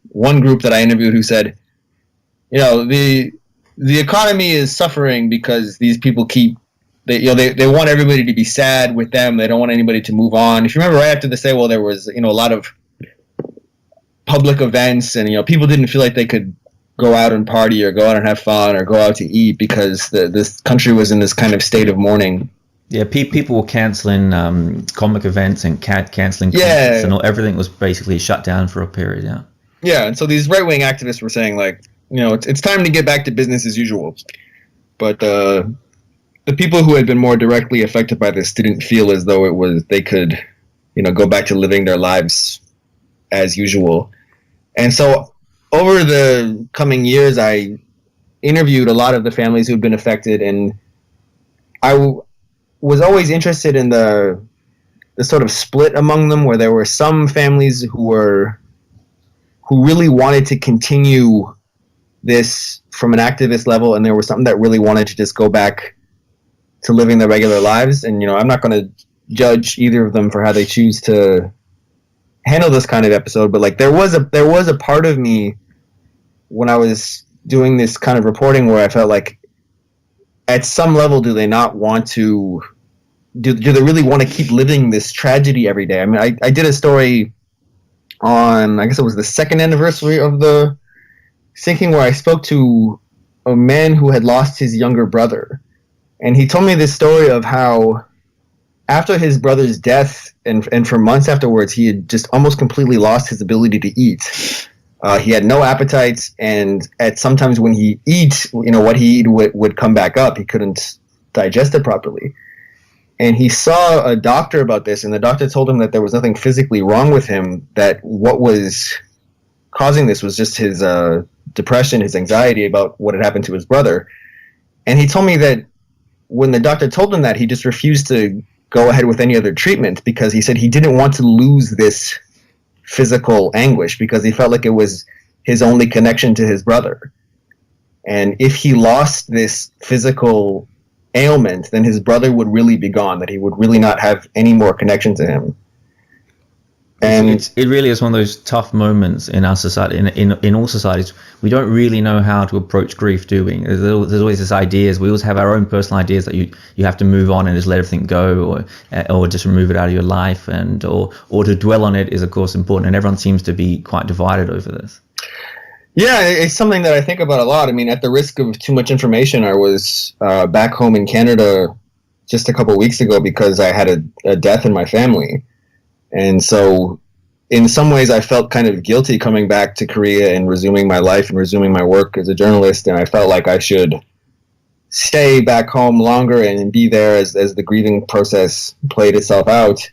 one group that I interviewed who said, the economy is suffering because these people they want everybody to be sad with them. They don't want anybody to move on. If you remember, right after the Sewol, there was a lot of public events, and people didn't feel like they could go out and party or go out and have fun or go out to eat because this country was in this kind of state of mourning. Yeah, people were canceling comic events and canceling concerts, and everything was basically shut down for a period. Yeah. Yeah, and so these right-wing activists were saying, like, it's time to get back to business as usual. But the people who had been more directly affected by this didn't feel as though they could, go back to living their lives as usual. And so over the coming years, I interviewed a lot of the families who'd been affected, and I was always interested in the sort of split among them, where there were some families who really wanted to continue this from an activist level, and there was some that really wanted to just go back to living their regular lives. And I'm not going to judge either of them for how they choose to handle this kind of episode, but like there was a part of me when I was doing this kind of reporting where I felt like at some level do they not want to do they really want to keep living this tragedy every day? I mean, I did a story on, I guess it was the second anniversary of the sinking, where I spoke to a man who had lost his younger brother, and he told me this story of how after his brother's death and for months afterwards, he had just almost completely lost his ability to eat. He had no appetite, and sometimes when he eat, what he eat would come back up. He couldn't digest it properly. And he saw a doctor about this, and the doctor told him that there was nothing physically wrong with him, that what was causing this was just his depression, his anxiety about what had happened to his brother. And he told me that when the doctor told him that, he just refused to go ahead with any other treatment because he said he didn't want to lose this physical anguish because he felt like it was his only connection to his brother. And if he lost this physical ailment, then his brother would really be gone, that he would really not have any more connection to him. And it really is one of those tough moments in our society, in all societies. We don't really know how to approach grief, do we? There's always this ideas. We always have our own personal ideas that you have to move on and just let everything go, or just remove it out of your life, and or to dwell on it is of course important. And everyone seems to be quite divided over this. Yeah, it's something that I think about a lot. I mean, at the risk of too much information, I was back home in Canada just a couple of weeks ago because I had a death in my family. And so in some ways I felt kind of guilty coming back to Korea and resuming my life and resuming my work as a journalist. And I felt like I should stay back home longer and be there as the grieving process played itself out.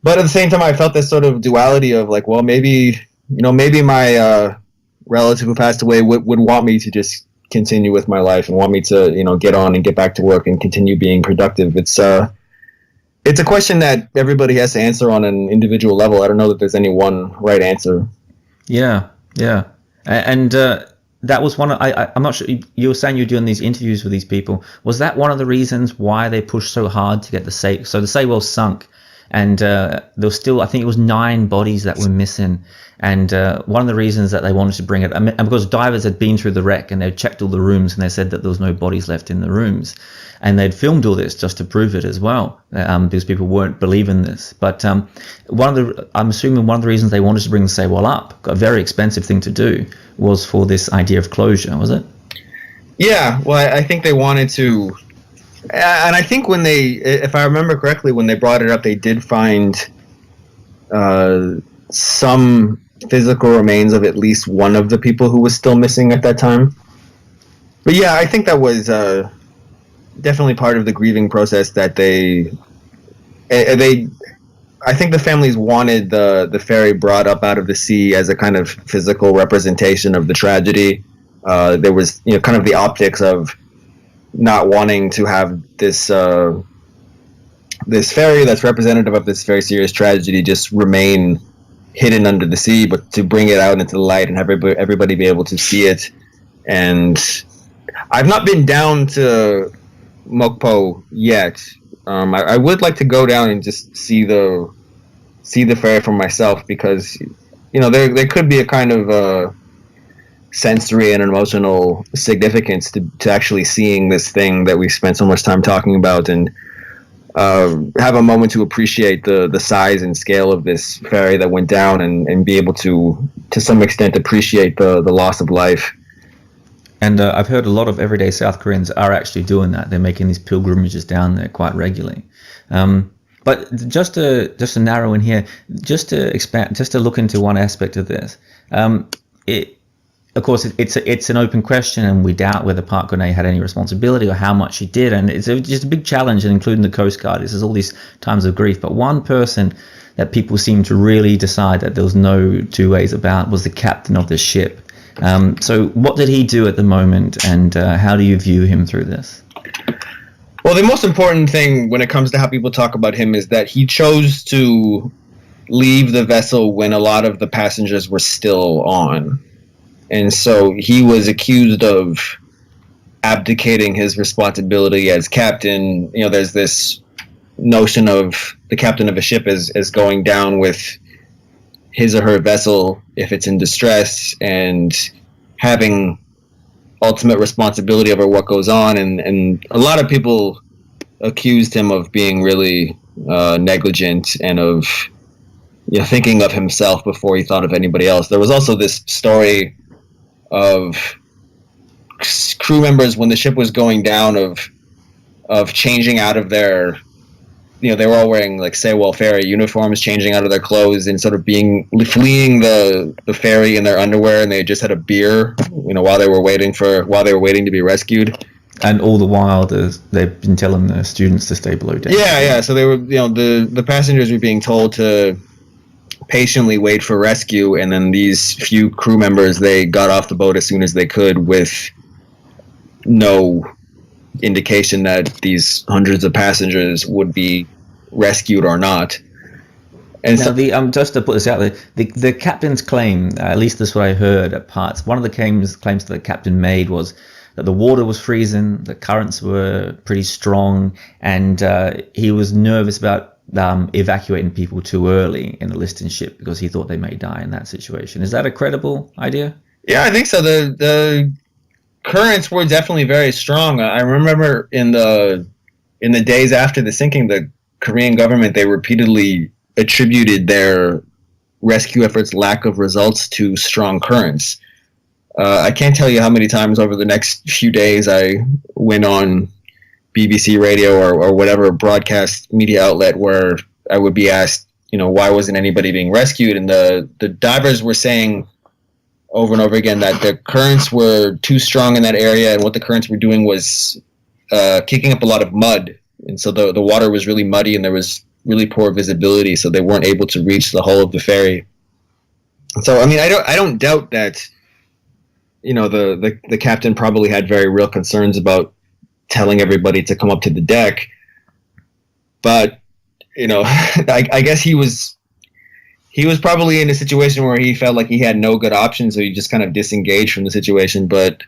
But at the same time, I felt this sort of duality of like, well, maybe my relative who passed away would want me to just continue with my life and want me to, get on and get back to work and continue being productive. It's a question that everybody has to answer on an individual level. I don't know that there's any one right answer. Yeah. And that was one of, I'm not sure, you were saying you're doing these interviews with these people. Was that one of the reasons why they pushed so hard to get the Sewol sunk? And there was still, I think it was 9 bodies that were missing. And one of the reasons that they wanted to bring it, and because divers had been through the wreck and they'd checked all the rooms and they said that there was no bodies left in the rooms. And they'd filmed all this just to prove it as well, because people weren't believing this. But I'm assuming one of the reasons they wanted to bring the Sewol up, a very expensive thing to do, was for this idea of closure, was it? Yeah, well, I think they wanted to, and I think when if I remember correctly, when they brought it up, they did find some physical remains of at least one of the people who was still missing at that time. But yeah, I think that was definitely part of the grieving process that they I think the families wanted the ferry brought up out of the sea as a kind of physical representation of the tragedy. There was, kind of the optics of not wanting to have this ferry that's representative of this very serious tragedy just remain hidden under the sea, but to bring it out into the light and have everybody be able to see it. And I've not been down to Mokpo yet. I would like to go down and just see the ferry for myself, because there could be a kind of sensory and emotional significance to actually seeing this thing that we spent so much time talking about, and have a moment to appreciate the size and scale of this ferry that went down, and be able to some extent appreciate the loss of life. And I've heard a lot of everyday South Koreans are actually doing that. They're making these pilgrimages down there quite regularly. But just to narrow in here, just to expand, just to look into one aspect of this, of course, it's an open question, and we doubt whether Park Geun-Hye had any responsibility or how much he did, and it's just a big challenge, and including the Coast Guard. This is all these times of grief. But one person that people seem to really decide that there was no two ways about was the captain of the ship. So what did he do at the moment, and how do you view him through this? Well, the most important thing when it comes to how people talk about him is that he chose to leave the vessel when a lot of the passengers were still on. And so he was accused of abdicating his responsibility as captain. There's this notion of the captain of a ship as going down with his or her vessel if it's in distress, and having ultimate responsibility over what goes on. And a lot of people accused him of being really negligent, and of thinking of himself before he thought of anybody else. There was also this story of crew members when the ship was going down of changing out of their, they were all wearing like Sewol ferry uniforms, changing out of their clothes and sort of fleeing the ferry in their underwear, and they just had a beer, while they were waiting to be rescued. And all the while, they've been telling the students to stay below deck. Yeah. So they were, the passengers were being told to patiently wait for rescue, and then these few crew members, they got off the boat as soon as they could, with no indication that these hundreds of passengers would be rescued or not. And now, so just to put this out there, the captain's claim, at least this is what I heard at parts, one of the claims that the captain made was that the water was freezing, the currents were pretty strong, and he was nervous about evacuating people too early in a listing ship because he thought they may die in that situation. Is that a credible idea? Yeah, I think so. The currents were definitely very strong. I remember in the days after the sinking, the Korean government, they repeatedly attributed their rescue efforts' lack of results to strong currents. I can't tell you how many times over the next few days I went on BBC radio or whatever broadcast media outlet where I would be asked, why wasn't anybody being rescued? And the divers were saying over and over again that the currents were too strong in that area, and what the currents were doing was kicking up a lot of mud. And so the water was really muddy, and there was really poor visibility, so they weren't able to reach the hull of the ferry. So, I don't doubt that, the captain probably had very real concerns about telling everybody to come up to the deck, but I guess he was probably in a situation where he felt like he had no good options, so he just kind of disengaged from the situation. But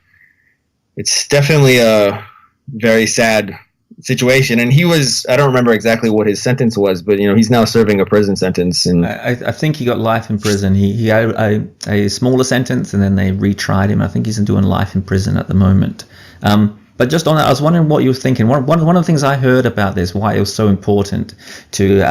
it's definitely a very sad situation, and I don't remember exactly what his sentence was, but he's now serving a prison sentence. And I think he got life in prison. He had a smaller sentence, and then they retried him. I think he's doing life in prison at the moment. But just on that, I was wondering what you were thinking. One of the things I heard about this, why it was so important to,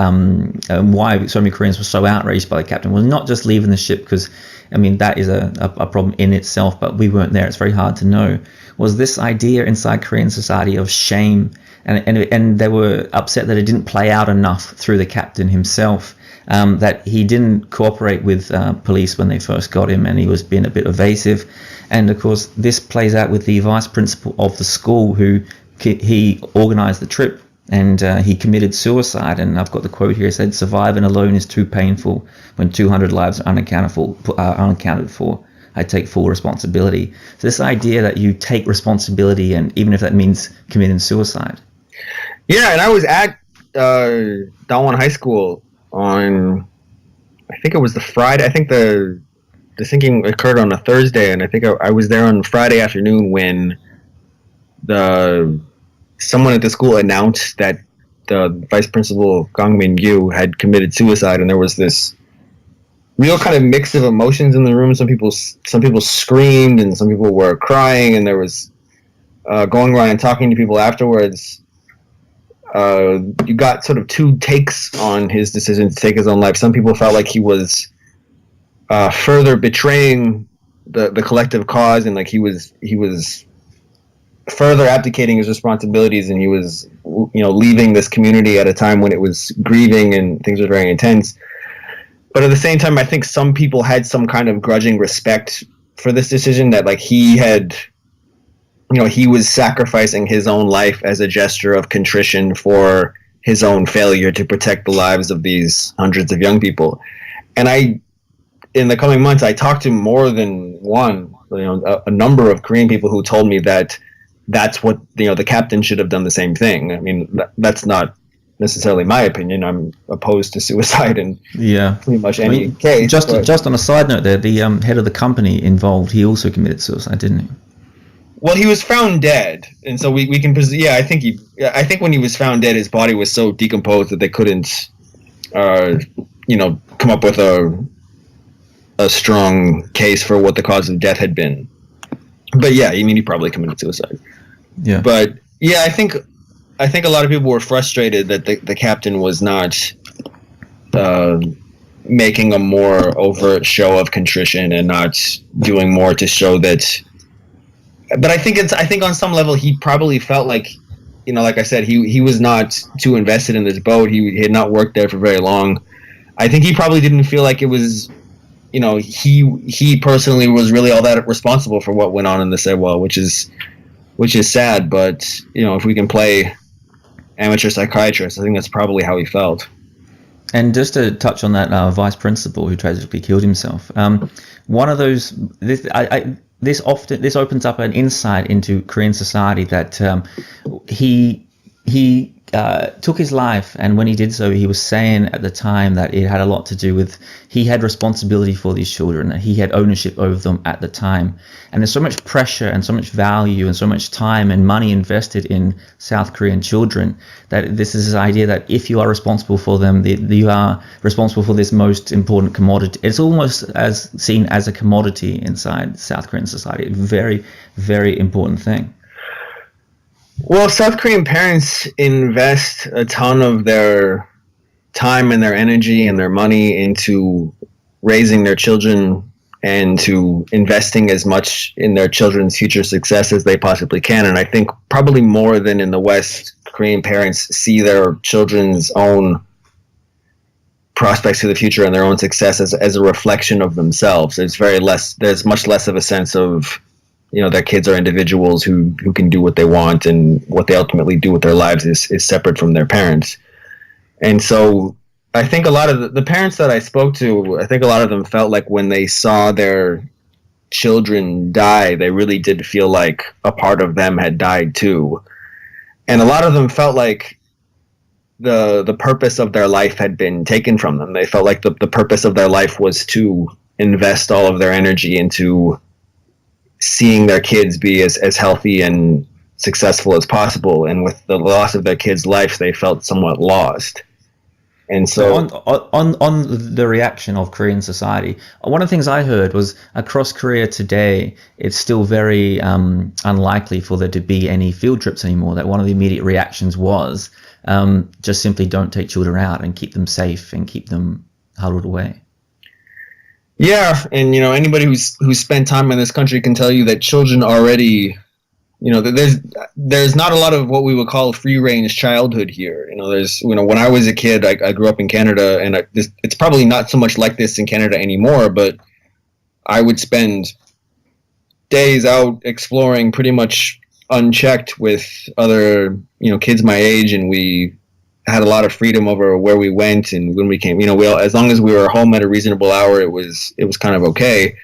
why so many Koreans were so outraged by the captain, was not just leaving the ship, because, that is a problem in itself, but we weren't there. It's very hard to know. Was this idea inside Korean society of shame, and they were upset that it didn't play out enough through the captain himself. That he didn't cooperate with police when they first got him, and he was being a bit evasive. And of course, this plays out with the vice principal of the school, who he organized the trip, and he committed suicide. And I've got the quote here. It said, "Surviving alone is too painful. When 200 lives are unaccounted for, I take full responsibility." So this idea that you take responsibility, and even if that means committing suicide. Yeah, and I was at Dawon High School on, I think it was the Friday. I think the sinking occurred on a Thursday, and I think I was there on Friday afternoon when someone at the school announced that the vice principal Kang Min-gyu had committed suicide, and there was this real kind of mix of emotions in the room. Some people screamed, and some people were crying, and there was going around and talking to people afterwards. You got sort of two takes on his decision to take his own life. Some people felt like he was further betraying the collective cause, and like he was further abdicating his responsibilities, and he was leaving this community at a time when it was grieving and things were very intense. But at the same time, I think some people had some kind of grudging respect for this decision, that like he was sacrificing his own life as a gesture of contrition for his own failure to protect the lives of these hundreds of young people. And in the coming months, I talked to more than one, a number of Korean people who told me that that's what, the captain should have done the same thing. I mean, that's not necessarily my opinion. I'm opposed to suicide in pretty much any case. Just on a side note there, the head of the company involved, he also committed suicide, didn't he? Well, he was found dead, and so we can. I think when he was found dead, his body was so decomposed that they couldn't, come up with a strong case for what the cause of death had been. But yeah, I mean, he probably committed suicide. Yeah. But yeah, I think a lot of people were frustrated that the captain was not making a more overt show of contrition and not doing more to show that. But I think on some level he probably felt like, like I said, he was not too invested in this boat. He had not worked there for very long. I think he probably didn't feel like it was, he personally was really all that responsible for what went on in the Sewol, which is sad. But if we can play amateur psychiatrist, I think that's probably how he felt. And just to touch on that vice principal who tragically killed himself, one of those. This opens up an insight into Korean society that he took his life, and when he did so, he was saying at the time that it had a lot to do with he had responsibility for these children, and he had ownership over them at the time. And there's so much pressure and so much value and so much time and money invested in South Korean children that this is this idea that if you are responsible for them, you are responsible for this most important commodity. It's almost as seen as a commodity inside South Korean society. Very, very important thing. Well, South Korean parents invest a ton of their time and their energy and their money into raising their children and to investing as much in their children's future success as they possibly can. And I think probably more than in the West, Korean parents see their children's own prospects for the future and their own success as a reflection of themselves. There's much less of a sense of, their kids are individuals who can do what they want, and what they ultimately do with their lives is separate from their parents. And so I think a lot of the parents that I spoke to, I think a lot of them felt like when they saw their children die, they really did feel like a part of them had died too. And a lot of them felt like the purpose of their life had been taken from them. They felt like the purpose of their life was to invest all of their energy into seeing their kids be as healthy and successful as possible. And with the loss of their kids' life, they felt somewhat lost. And so on the reaction of Korean society, one of the things I heard was across Korea today, it's still very unlikely for there to be any field trips anymore. That one of the immediate reactions was just simply don't take children out and keep them safe and keep them huddled away. Yeah, and anybody who's spent time in this country can tell you that children already, there's not a lot of what we would call free range childhood here. There's when I was a kid, I grew up in Canada, and it's probably not so much like this in Canada anymore, but I would spend days out exploring pretty much unchecked with other, kids my age, and we had a lot of freedom over where we went and when we came. We all, as long as we were home at a reasonable hour, it was kind of okay.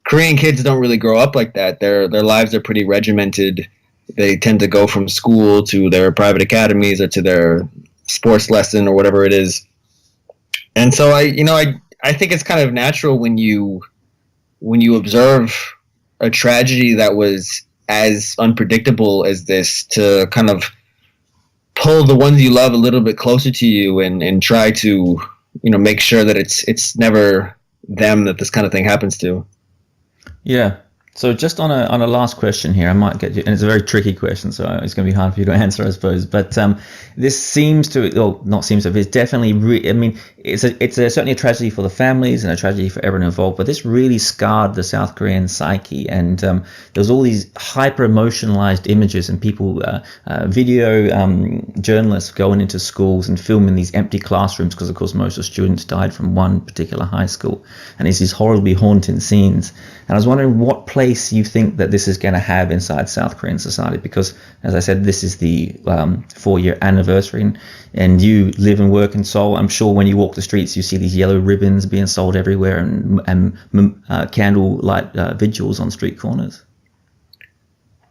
Korean kids don't really grow up like that. Their lives are pretty regimented. They tend to go from school to their private academies or to their sports lesson or whatever it is. And so I think it's kind of natural when you observe a tragedy that was as unpredictable as this to kind of pull the ones you love a little bit closer to you and try to, make sure that it's never them that this kind of thing happens to. Yeah. So just on a last question here, I might get you, and it's a very tricky question, so it's going to be hard for you to answer, I suppose. But this seems to, well, not seems to, it's definitely, it's certainly a tragedy for the families and a tragedy for everyone involved. But this really scarred the South Korean psyche, and there was all these hyper emotionalized images and people, video journalists going into schools and filming these empty classrooms because, of course, most of the students died from one particular high school, and it's these horribly haunting scenes. And I was wondering what place you think that this is going to have inside South Korean society, because, as I said, this is the 4-year anniversary, and you live and work in Seoul. I'm sure when you walk the streets, you see these yellow ribbons being sold everywhere and candlelight vigils on street corners.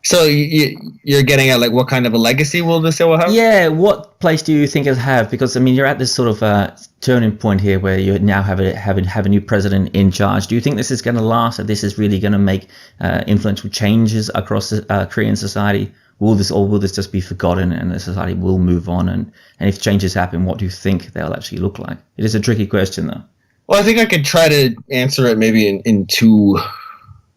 So you're getting at, like, what kind of a legacy will the Sewol have? Yeah, what place do you think it'll have? Because, you're at this sort of turning point here where you now have a new president in charge. Do you think this is going to last, or this is really going to make influential changes across Korean society? Will this just be forgotten and the society will move on? And if changes happen, what do you think they'll actually look like? It is a tricky question, though. Well, I think I could try to answer it maybe in two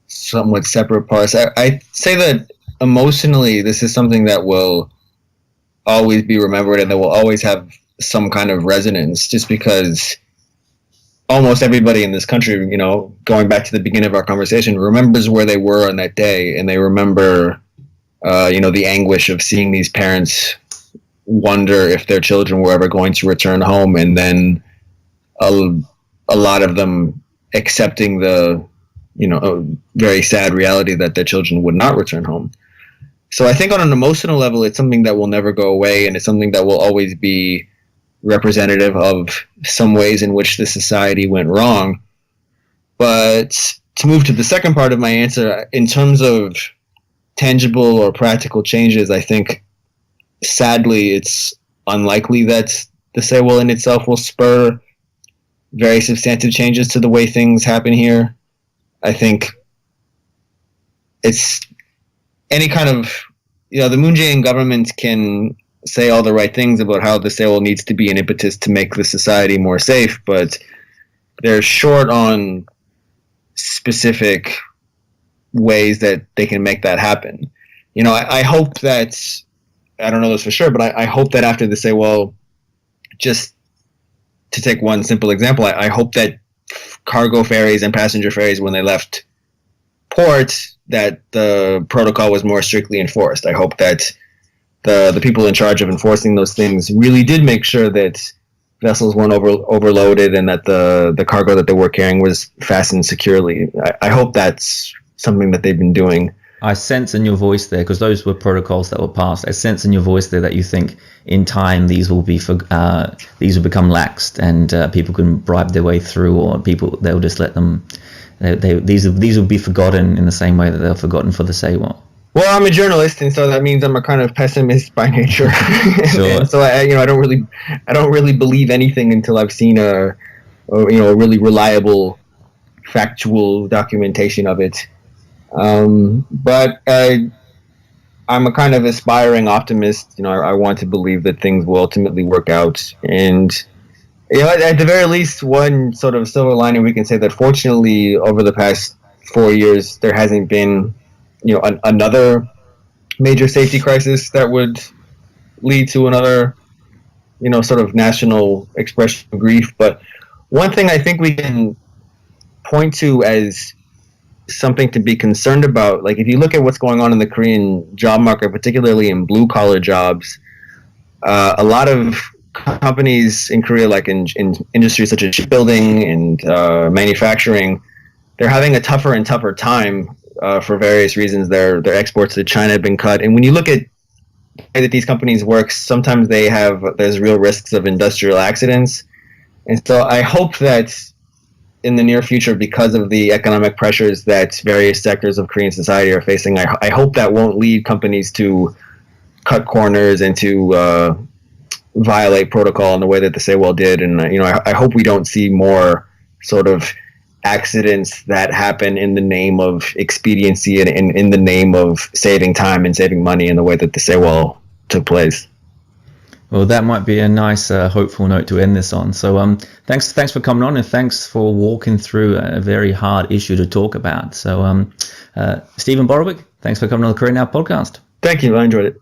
somewhat separate parts. I say that emotionally, this is something that will always be remembered and that will always have some kind of resonance, just because almost everybody in this country, going back to the beginning of our conversation, remembers where they were on that day, and they remember, the anguish of seeing these parents wonder if their children were ever going to return home, and then a lot of them accepting the a very sad reality that their children would not return home. So I think on an emotional level, it's something that will never go away, and it's something that will always be representative of some ways in which the society went wrong. But to move to the second part of my answer, in terms of tangible or practical changes, I think, sadly, it's unlikely that the Sewol in itself will spur very substantive changes to the way things happen here. I think it's any kind of, the Moon Jae-in government can say all the right things about how the Sewol needs to be an impetus to make the society more safe, but they're short on specific ways that they can make that happen. I hope that, I don't know this for sure, but I hope that after the Sewol, just to take one simple example, I hope that cargo ferries and passenger ferries, when they left port, that the protocol was more strictly enforced. I hope that the people in charge of enforcing those things really did make sure that vessels weren't overloaded and that the cargo that they were carrying was fastened securely. I hope that's something that they've been doing. I sense in your voice there, because those were protocols that were passed, I sense in your voice there that you think in time these will become laxed, and people can bribe their way through, or they'll just let them. These will be forgotten in the same way that they're forgotten for the Sewol. Well, I'm a journalist, and so that means I'm a kind of pessimist by nature. Sure. And so I don't really believe anything until I've seen a really reliable, factual documentation of it. But I'm a kind of aspiring optimist. I want to believe that things will ultimately work out, and at the very least, one sort of silver lining we can say that fortunately over the past 4 years there hasn't been another major safety crisis that would lead to another sort of national expression of grief. But one thing I think we can point to as something to be concerned about, like if you look at what's going on in the Korean job market, particularly in blue collar jobs, a lot of companies in Korea, like in industries such as shipbuilding and manufacturing, they're having a tougher and tougher time for various reasons. Their exports to China have been cut. And when you look at the way that these companies work, sometimes there's real risks of industrial accidents. And so I hope that in the near future, because of the economic pressures that various sectors of Korean society are facing, I hope that won't lead companies to cut corners and to violate protocol in the way that the Sewol did. And I hope we don't see more sort of accidents that happen in the name of expediency and in the name of saving time and saving money in the way that the Sewol took place. Well, that might be a nice, hopeful note to end this on. So, thanks for coming on, and thanks for walking through a very hard issue to talk about. So, Steven Borowiec, thanks for coming on the Korea Now podcast. Thank you. I enjoyed it.